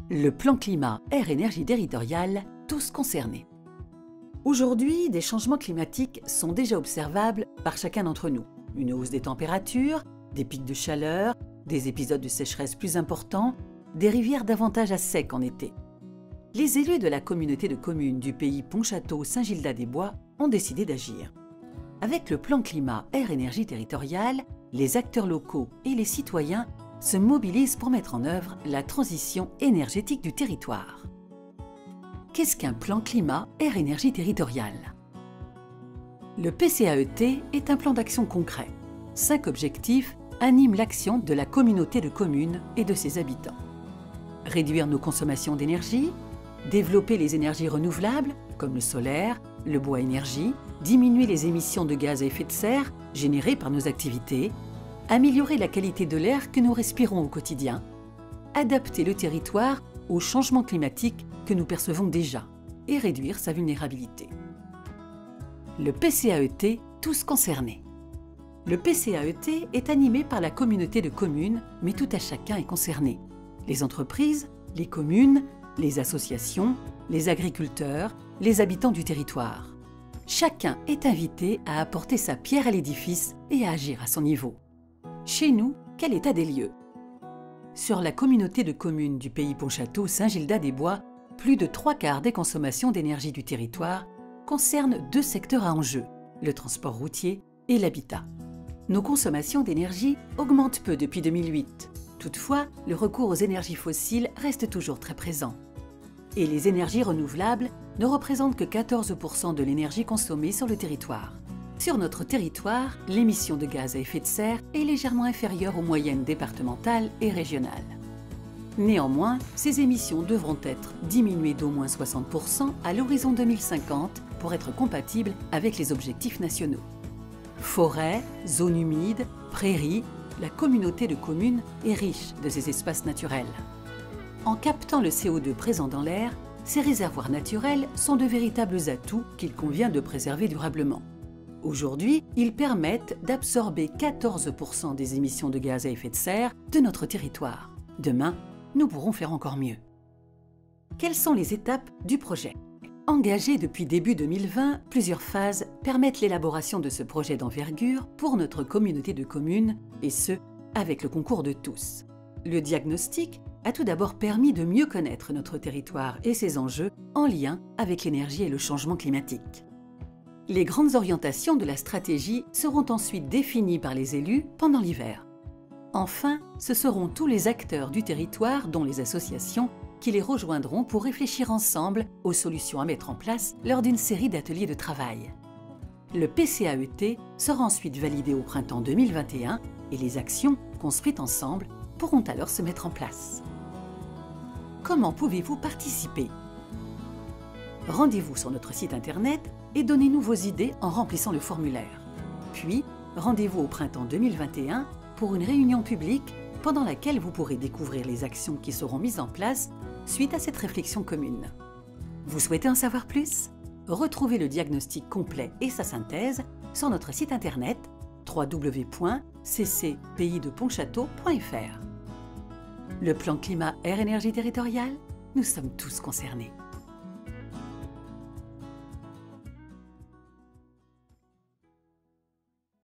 Le plan climat air-énergie territoriale, tous concernés. Aujourd'hui, des changements climatiques sont déjà observables par chacun d'entre nous. Une hausse des températures, des pics de chaleur, des épisodes de sécheresse plus importants, des rivières davantage à sec en été. Les élus de la communauté de communes du pays Pontchâteau-Saint-Gildas-des-Bois ont décidé d'agir. Avec le plan climat air-énergie territoriale, les acteurs locaux et les citoyens se mobilisent pour mettre en œuvre la transition énergétique du territoire. Qu'est-ce qu'un plan climat air-énergie territoriale? Le PCAET est un plan d'action concret. 5 objectifs animent l'action de la communauté de communes et de ses habitants. Réduire nos consommations d'énergie, développer les énergies renouvelables comme le solaire, le bois énergie, diminuer les émissions de gaz à effet de serre générées par nos activités, améliorer la qualité de l'air que nous respirons au quotidien, adapter le territoire aux changements climatiques que nous percevons déjà et réduire sa vulnérabilité. Le PCAET, tous concernés. Le PCAET est animé par la communauté de communes, mais tout à chacun est concerné. Les entreprises, les communes, les associations, les agriculteurs, les habitants du territoire. Chacun est invité à apporter sa pierre à l'édifice et à agir à son niveau. Chez nous, quel état des lieux? Sur la communauté de communes du pays Pontchâteau-Saint-Gildas-des-Bois, plus de 3/4 des consommations d'énergie du territoire concernent 2 secteurs à enjeu, le transport routier et l'habitat. Nos consommations d'énergie augmentent peu depuis 2008. Toutefois, le recours aux énergies fossiles reste toujours très présent. Et les énergies renouvelables ne représentent que 14% de l'énergie consommée sur le territoire. Sur notre territoire, l'émission de gaz à effet de serre est légèrement inférieure aux moyennes départementales et régionales. Néanmoins, ces émissions devront être diminuées d'au moins 60% à l'horizon 2050 pour être compatibles avec les objectifs nationaux. Forêts, zones humides, prairies, la communauté de communes est riche de ces espaces naturels. En captant le CO2 présent dans l'air, ces réservoirs naturels sont de véritables atouts qu'il convient de préserver durablement. Aujourd'hui, ils permettent d'absorber 14% des émissions de gaz à effet de serre de notre territoire. Demain, nous pourrons faire encore mieux. Quelles sont les étapes du projet? Engagées depuis début 2020, plusieurs phases permettent l'élaboration de ce projet d'envergure pour notre communauté de communes, et ce, avec le concours de tous. Le diagnostic a tout d'abord permis de mieux connaître notre territoire et ses enjeux en lien avec l'énergie et le changement climatique. Les grandes orientations de la stratégie seront ensuite définies par les élus pendant l'hiver. Enfin, ce seront tous les acteurs du territoire, dont les associations, qui les rejoindront pour réfléchir ensemble aux solutions à mettre en place lors d'une série d'ateliers de travail. Le PCAET sera ensuite validé au printemps 2021 et les actions, construites ensemble, pourront alors se mettre en place. Comment pouvez-vous participer? Rendez-vous sur notre site internet et donnez-nous vos idées en remplissant le formulaire. Puis, rendez-vous au printemps 2021 pour une réunion publique pendant laquelle vous pourrez découvrir les actions qui seront mises en place suite à cette réflexion commune. Vous souhaitez en savoir plus? Retrouvez le diagnostic complet et sa synthèse sur notre site internet www.ccpaysdepontchâteau.fr. Le plan climat air-énergie territoriale, nous sommes tous concernés.